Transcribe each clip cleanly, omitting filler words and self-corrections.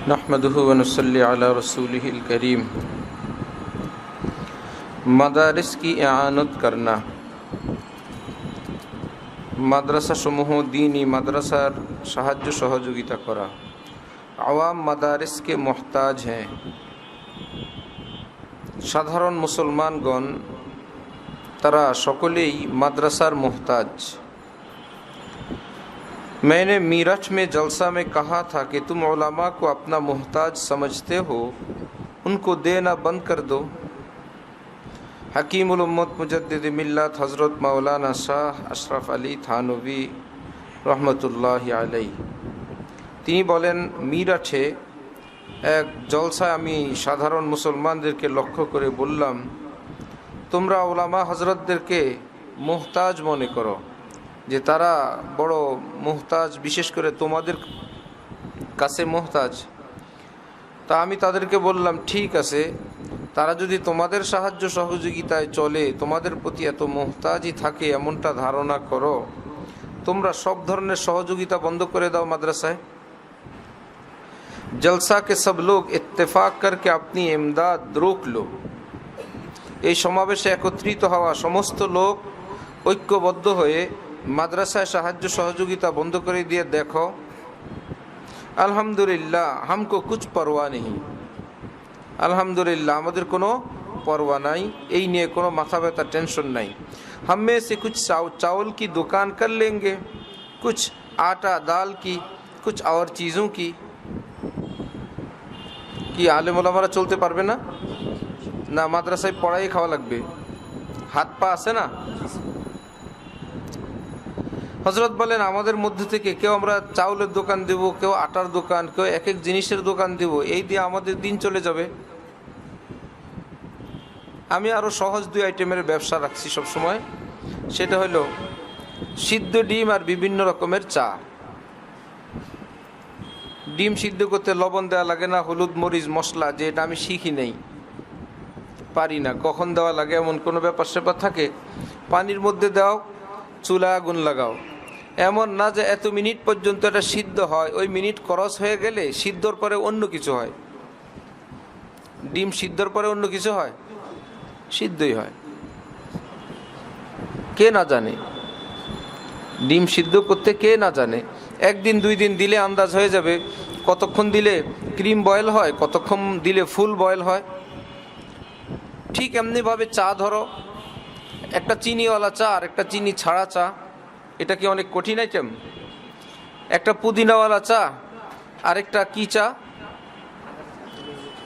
नहमदुहु व नुसल्ली अला रसूलिहिल करीम। मदारिस की इआनत करना, মাদ্রাসা সমূহ দীনী মাদ্রাসার সাহায্য সহযোগিতা করা। আওয়াম মাদারিসকে মোহতাজ हैं, সাধারণ মুসলমানগণ তারা সকলেই মাদ্রাসার মোহতাজ। मैंने मीरठ में जलसा में कहा था कि तुम उलमा को अपना मोहताज समझते हो, उनको देना बंद कर दो। हकीमुल उम्मत मुजद्दिद मिल्लत हज़रत मौलाना शाह अशरफ अली थानवी रहमतुल्लाहि अलैहि তিনি বলেন, মিরাঠে এক জলসায় আমি সাধারণ মুসলমানদেরকে লক্ষ্য করে বললাম, তোমরা উলামা হজরতদেরকে মোহতাজ মনে করো, যে তারা বড় মোহতাজ, বিশেষ করে তোমাদের কাছে মোহতাজ। তা আমি তাদেরকে বললাম, ঠিক আছে, তারা যদি তোমাদের সাহায্য সহযোগিতায় চলে, তোমাদের প্রতি এত মোহতাজই থাকে এমনটা ধারণা করো, তোমরা সব ধরনের সহযোগিতা বন্ধ করে দাও মাদ্রাসায়। जलसा के सब लोग इत्तेफाक करके अपनी इमदाद रोक लो। এই সমাবেশে একত্রিত হওয়া সমস্ত লোক ঐক্যবদ্ধ হয়ে মাদ্রাসায় সাহায্য সহযোগিতা বন্ধ করে দিয়ে দেখো, আলহামদুলিল্লাহ हमको कुछ परवाह नहीं, আলহামদুলিল্লাহ আমাদের কোনো পরোয়া নাই, এই নিয়ে কোনো মাথা ব্যথা টেনশন নাই। हम में से कुछ चावल की दुकान कर लेंगे, कुछ आटा दाल की, कुछ और चीज़ों की। কি আলেম ওলামারা চলতে পারবে না? না মাদ্রাসায় পড়াই খাওয়া লাগবে? হাত পা আছে না? হযরত বলেন, আমাদের মধ্যে থেকে কেউ আমরা চাউলের দোকান দেব, কেউ আটার দোকান, কেউ এক এক জিনিসের দোকান দেব, এই দিয়ে আমাদের দিন চলে যাবে। আমি আরও সহজ দুই আইটেমের ব্যবসা রাখছি সব সময়, সেটা হলো সিদ্ধ ডিম আর বিভিন্ন রকমের চা। ডিম সিদ্ধ করতে লবণ দেওয়া লাগে না, হলুদ মরিচ মশলা, যে এটা আমি শিখি নেই, পারি না, কখন দেওয়া লাগে এমন কোনো ব্যাপার স্যাপার থাকে। পানির মধ্যে দাও, চুলায় আগুন লাগাও, এমন না যে এত মিনিট পর্যন্ত এটা সিদ্ধ হয়, ওই মিনিট ক্রস হয়ে গেলে সিদ্ধর পরে অন্য কিছু হয়। ডিম সিদ্ধর পরে অন্য কিছু হয়? সিদ্ধই হয়। কে না জানে? ডিম সিদ্ধ করতে কে না জানে? একদিন দুই দিন দিলে আন্দাজ হয়ে যাবে কতক্ষণ দিলে ক্রিম বয়েল হয়, কতক্ষণ দিলে ফুল বয়েল হয়। ঠিক এমনিভাবে চা ধরো, একটা চিনিওয়ালা চা আর একটা চিনি ছাড়া চা, এটা কি অনেক কঠিন আইটেম? একটা পুদিনাওয়ালা চা আর একটা কি চা,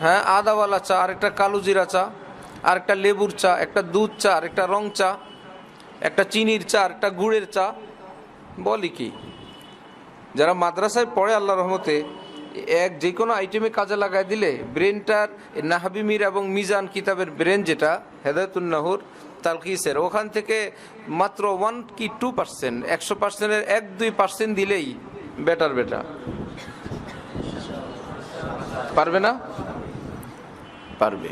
হ্যাঁ আদাওয়ালা চা আর একটা কালো জিরা চা, আর একটা লেবুর চা, একটা দুধ চা আর একটা রং চা, একটা চিনির চা আর একটা গুড়ের চা, বলি কি? যারা মাদ্রাসায় পড়ে আল্লাহর রহমতে যে কোনো আইটেমে কাজে লাগাই দিলে ব্রেনটার নাহাবি মির এবং মিজান কিতাবের ব্রেন, যেটা হেদায়েতুন নাহুর তালকিসের, ওখান থেকে মাত্র 1 কি 2%, 100%-এর 1-2% দিলেই বেটার। পারবে না? পারবে।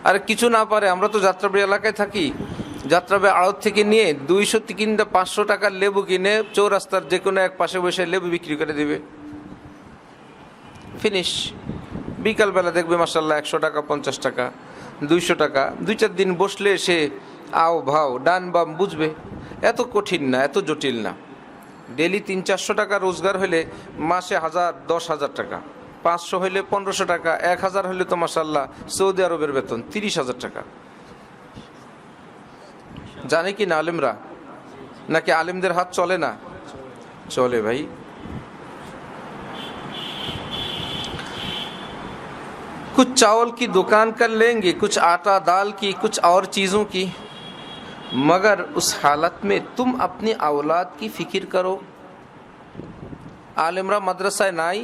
আর কিছু না পারে, আমরা তো যাত্রাবাড়ি এলাকায় থাকি, যাত্রাবাড়ি আড়ত থেকে নিয়ে 200 কিংবা 500 টাকার লেবু কিনে চৌরাস্তার যে কোনো এক পাশে বসে লেবু বিক্রি করে দিবে, ফিনিশ। বিকালবেলা দেখবে মাশাআল্লাহ 100 টাকা, 50 টাকা, 200 টাকা। 2-4 দিন বসলে সে আও ভাও ডান বাম বুঝবে। এত কঠিন না, এত জটিল না। ডেলি 300-400 টাকা রোজগার হলে মাসে 10,000 টাকা, 500 হইলে 1500 টাকা, 1000 হইলে তো মাশাআল্লাহ সৌদি আরবের বেতন 30,000 টাকা। জানে কি না আলেমরা? নাকি আলেমদের হাত চলে না? চলে ভাই। कुछ चावल की दुकान कर लेंगे, कुछ आटा दाल की, कुछ और चीज़ों की, मगर उस हालत में तुम अपनी औलाद की फिक्र करो। আলেমরা মাদ্রাসায় নাই,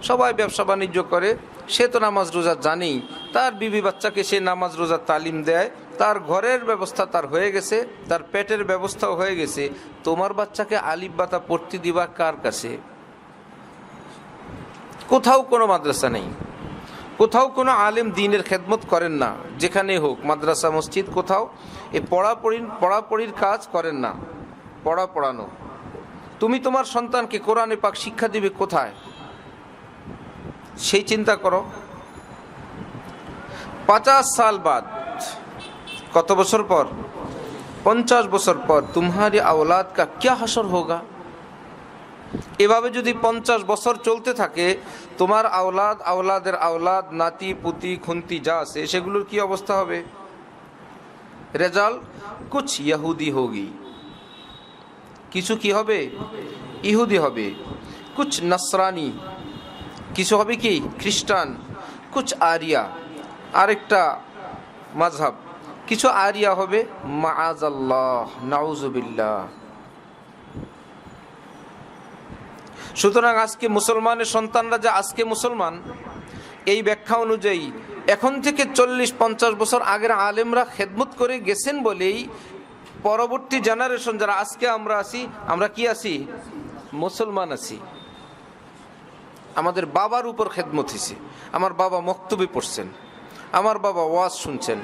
সবাই ব্যবসা বাণিজ্য করে, সে তো নামাজ রোজা জানেই, তার বিবি বাচ্চাকে সে নামাজ রোজা তালিম দেয়, তার ঘরের ব্যবস্থা তার হয়ে গেছে, তার পেটের ব্যবস্থাও হয়ে গেছে। তোমার বাচ্চাকে আলিফ বাতা পড়তে দিবা কার কাছে? কোথাও কোনো মাদ্রাসা নেই, কোথাও কোনো আলেম দ্বীনের খেদমত করেন না, যেখানে হোক মাদ্রাসা মসজিদ, কোথাও এই পড়াপড়ির কাজ করেন না, পড়ানো। তুমি তোমার সন্তানকে কোরআনে পাক শিক্ষা দিবে কোথায়? সেই চিন্তা করো 50 साल बाद, কত বছর পর? 50 বছর পর तुम्हारी औलाद का क्या हशर होगा। এভাবে যদি 50 বছর চলতে থাকে, তোমার আওলাদ, আওলাদের আওলাদ, নাতি পুতি খুন্তি যা আছে সেগুলোর কি অবস্থা হবে? রেজাল্ট কুছ ইহুদি হোগি, কিছু কি হবে? ইহুদি হবে। কুছ নসরানি, কিছু হবে কি? খ্রিস্টান। কুছ আরিয়া, আরেকটা মাযহাব, কিছু আরিয়া হবে। মাআযাল্লাহ, নাউযুবিল্লাহ। সুতরাং আজকে মুসলমানের সন্তানরা যে আজকে মুসলমান, এই ব্যাখ্যা অনুযায়ী এখন থেকে 40-50 বছর আগের আলেমরা খেদমত করে গেছেন বলেই পরবর্তী জেনারেশন যারা আজকে আমরা আছি, আমরা কি আছি? মুসলমান আছি। আমাদের বাবার উপর খেদমত হয়েছে। আমার বাবা মক্তবে পড়ছেন, আমার বাবা ওয়াজ শুনছেন,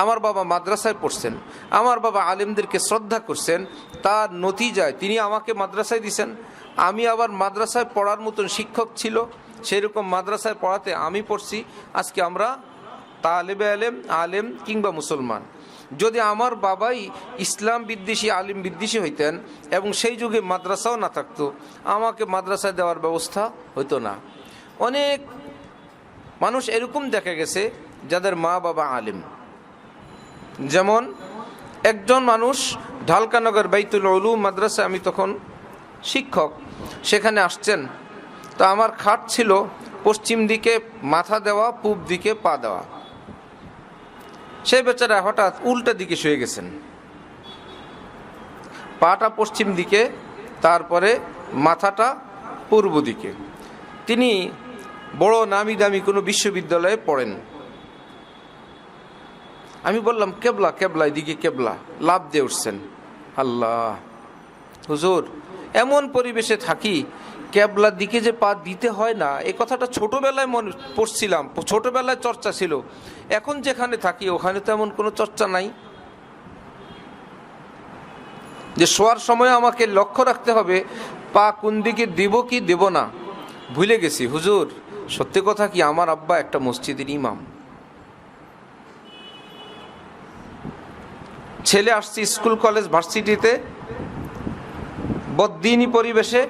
আমার বাবা মাদ্রাসায় পড়ছেন, আমার বাবা আলেমদেরকে শ্রদ্ধা করছেন। তার নতিজায় তিনি আমাকে মাদ্রাসায় দিছেন। আমি আবার মাদ্রাসায় পড়ার মতন শিক্ষক ছিল, সেরকম মাদ্রাসায় পড়াতে আমি পড়ছি। আজকে আমরা তালেবে আলেম, আলেম কিংবা মুসলমান। যদি আমার বাবাই ইসলাম বিদ্বেষী, আলিম বিদ্বেষী হইতেন এবং সেই যুগে মাদ্রাসাও না থাকতো, আমাকে মাদ্রাসায় দেওয়ার ব্যবস্থা হইতো না। অনেক মানুষ এরকম দেখা গেছে যাদের মা বাবা আলিম। যেমন একজন মানুষ ঢালকানগর বাইতুল উলুম মাদ্রাসা, আমি তখন শিক্ষক, সেখানে আসছেন। তো আমার খাট ছিল পশ্চিম দিকে মাথা দেওয়া, পূব দিকে পা দেওয়া। সেই বেচারা হঠাৎ উল্টা দিকে শুয়ে গেছেন, পাটা পশ্চিম দিকে, তারপরে মাথাটা পূর্ব দিকে। তিনি বড় নামি দামি কোনো বিশ্ববিদ্যালয়ে পড়েন। আমি বললাম কেবলা, কেবলা, এদিকে কেবলা। লাভ দিয়ে উঠছেন। আল্লাহ, হুজুর এমন পরিবেশে থাকি, কেবলার দিকে যে পা দিতে হয় না, এ কথাটা ছোটবেলায় মনে পড়ছিলাম, ছোটবেলায় চর্চা ছিল। এখন যেখানে থাকি ওখানে তো এমন কোনো চর্চা নাই যে শোয়ার সময় আমাকে লক্ষ্য রাখতে হবে পা কোন দিকে দিব কি দেব না। ভুলে গেছি। হুজুর সত্যি কথা কি, আমার আব্বা একটা মসজিদের ইমাম। ছেলে আসছে স্কুল কলেজ ভার্সিটিতে, বদ্দিনী পরিবেশে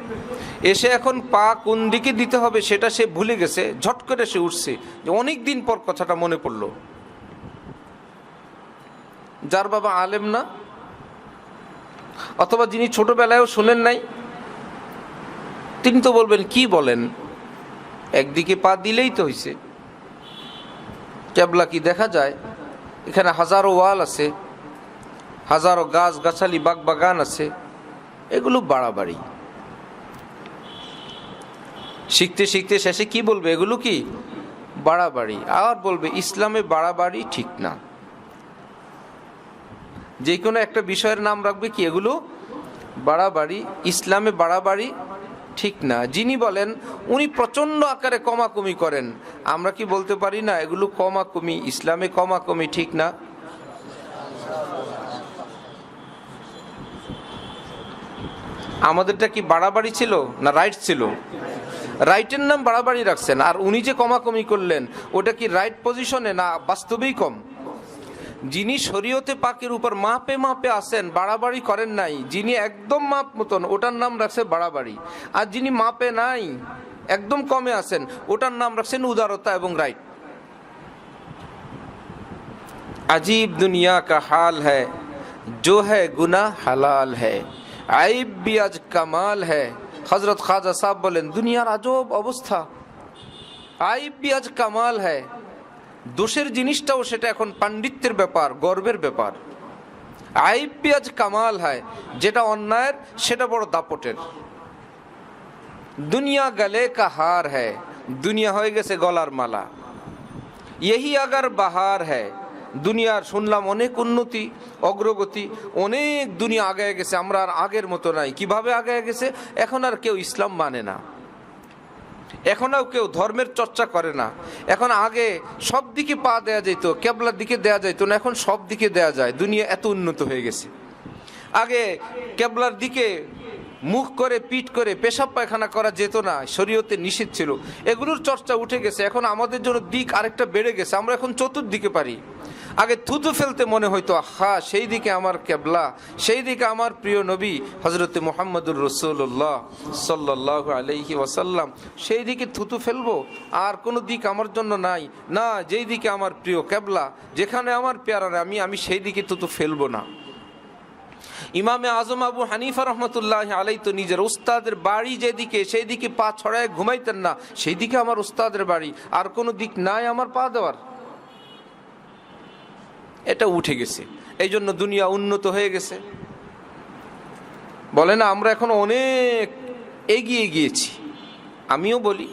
এসে এখন পা কোন দিকে দিতে হবে সেটা সে ভুলে গেছে। ঝট করে সে উঠছে, যে অনেক দিন পর কথাটা মনে পড়ল। যার বাবা আলেম না, অথবা যিনি ছোটবেলায়ও শুনেন নাই, তিনি তো বলবেন কি বলেন, একদিকে পা দিলেই তো হয়েছে। কেবলা কি দেখা যায়? এখানে হাজারো ওয়াল আছে, হাজারো গাছ গাছালি বাগ বাগান আছে, এগুলো বাড়াবাড়ি। শিখতে শিখতে শেষে কি বলবে? এগুলো কি বাড়াবাড়ি। আর বলবে ইসলামে বাড়াবাড়ি ঠিক না। যে কোনো একটা বিষয়ের নাম রাখবে কি, এগুলো বাড়াবাড়ি, ইসলামে বাড়াবাড়ি ঠিক না। যিনি বলেন উনি প্রচন্ড আকারে কমাকমি করেন। আমরা কি বলতে পারি না এগুলো কমাকমি, ইসলামে কমাকমি ঠিক না? আমাদেরটা কি বাড়াবাড়ি ছিল না রাইট ছিল? রাইটের নাম বাড়াবাড়ি রাখছেন। আর উনি যে কমাকমি করলেন, ওটা কি রাইট পজিশনে না বাস্তবেই কম? যিনি শরীয়তে পাকের উপর মাপে মাপে আসেন, বাড়াবাড়ি করেন নাই, যিনি একদম মাপ মতন, ওটার নাম রাখছে বাড়াবাড়ি। আর যিনি মাপে নাই, একদম কমে আছেন, ওটার নাম রাখছেন উদারতা এবং রাইট। अजीब दुनिया का हाल है, जो है गुनाह हलाल है, आइब भी आज कमाल है। हजरत ख्वाजा साहब बोलें दुनियार আজব অবস্থা, আইব भी आज कमाल है। দোষের জিনিসটাও সেটা এখন পাণ্ডিত্যের ব্যাপার, গর্বের ব্যাপার। আইব भी आज कमाल है, যেটা অন্যায়ের সেটা বড় দাপটের। দুনিয়া গলে কা হার है, দুনিয়া হয়ে গেছে গলার মালা। यही अगर बहार है, দুনিয়ার শুনলাম অনেক উন্নতি অগ্রগতি, অনেক দুনিয়া আগায় গেছে, আমরা আর আগের মতো নাই। কিভাবে আগায় গেছে? এখন আর কেউ ইসলাম মানে না, এখন আর কেউ ধর্মের চর্চা করে না। এখন আগে সব দিকে পা দেয়া যেত, কেবলার দিকে দেয়া যেত না, এখন সব দিকে দেয়া যায়। দুনিয়া এত উন্নত হয়ে গেছে। আগে কেবলার দিকে মুখ করে পিঠ করে পেশাব পায়খানা করা যেত না, শরীয়তে নিষেধ ছিল, এগুলোর চর্চা উঠে গেছে। এখন আমাদের জন্য দিক আরেকটা বেড়ে গেছে, আমরা এখন চতুর্দিকে পারি। আগে থুতু ফেলতে মনে হইতো আহা সেই দিকে আমার কেবলা, সেই দিকে আমার প্রিয় নবী হজরতে মুহাম্মদুর রাসূলুল্লাহ সাল্লাল্লাহু আলাইহি ওয়াসাল্লাম, সেই দিকে থুতু ফেলবো, আর কোনো দিক আমার জন্য নাই না, যেই দিকে আমার প্রিয় কেবলা, যেখানে আমার পেয়ারা আমি সেই দিকে থুতু ফেলবো না। ইমামে আজম আবু হানিফা রহমতুল্লাহ আলাই তো নিজের উস্তাদের বাড়ি যেদিকে, সেই দিকে পা ছড়ায় ঘুমাইতেন না, সেই দিকে আমার উস্তাদের বাড়ি, আর কোনো দিক নাই আমার পা দেওয়ার। এটা উঠে গেছে, এই জন্য দুনিয়া উন্নত হয়ে গেছে। বলে না আমরা এখন অনেক এগিয়ে গিয়েছি, আমিও বলি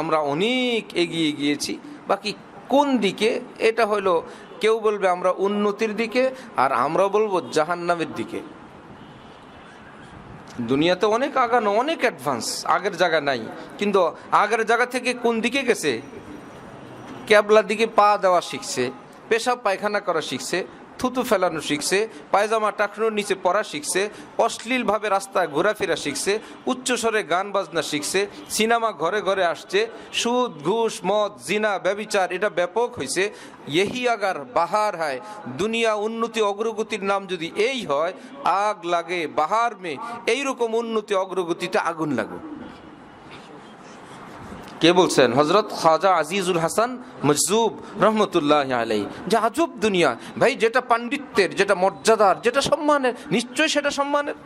আমরা অনেক এগিয়ে গিয়েছি। বাকি কোন দিকে, এটা হলো কেউ বলবে আমরা উন্নতির দিকে, আর আমরা বলবো জাহান্নামের দিকে। দুনিয়াতে অনেক আগানো, অনেক অ্যাডভান্স, আগের জায়গা নাই, কিন্তু আগের জায়গা থেকে কোন দিকে গেছে? ক্যাবলার দিকে পা দেওয়া শিখছে, পেশাব পায়খানা করা শিখছে, থুতু ফেলানো শিখছে, পায়জামা টাকনোর নিচে পড়া শিখছে, অশ্লীলভাবে রাস্তায় ঘোরাফেরা শিখছে, উচ্চস্বরে গান বাজনা শিখছে, সিনেমা ঘরে ঘরে আসছে, সুদ ঘুষ মদ জিনা ব্যভিচার এটা ব্যাপক হয়েছে। यही अगर बाहर है, दुनिया उन्नति अग्रगतिर नाम যদি এই হয়, आग লাগে बाहर में, এই রকম উন্নতি অগ্রগতিতে আগুন লাগে। কে বলছেন? হযরত খাজা আজিজুল হাসান মজজুব রহমতুল্লাহ আলাইহি। যে আজব দুনিয়া ভাই, যেটা পাণ্ডিত্যের, যেটা মর্যাদার, যেটা সম্মানের, নিশ্চয়ই সেটা সম্মানের।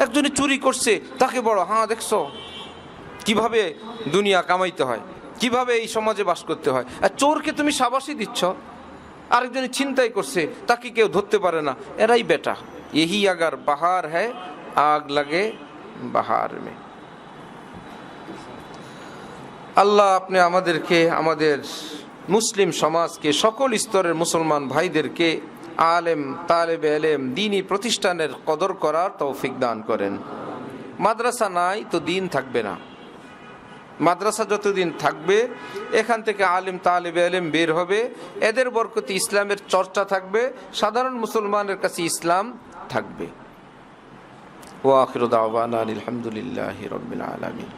একজনে চুরি করছে, তাকে বড়, হ্যাঁ দেখছো কিভাবে দুনিয়া কামাইতে হয়, কিভাবে এই সমাজে বাস করতে হয়। আর চোরকে তুমি শাবাশি দিচ্ছ, আরেকজনে ছিনতাই করছে, তাকে কেউ ধরতে পারে না, এরাই বেটা। यही अगर बाहर है, आग लगे बाहर में। আল্লাহ আপনি আমাদেরকে, আমাদের মুসলিম সমাজকে, সকল স্তরের মুসলমান ভাইদেরকে আলেম তালেবে এলেম দ্বীনি প্রতিষ্ঠানের কদর করার তৌফিক দান করেন। মাদ্রাসা নাই তো দিন থাকবে না, মাদ্রাসা যতদিন থাকবে এখান থেকে আলেম তালেবে এলেম বের হবে, এদের বরকতে ইসলামের চর্চা থাকবে, সাধারণ মুসলমানের কাছে ইসলাম থাকবে। ওয়া আখিরু দাওয়ানা আলহামদুলিল্লাহি রাব্বিল আলামিন।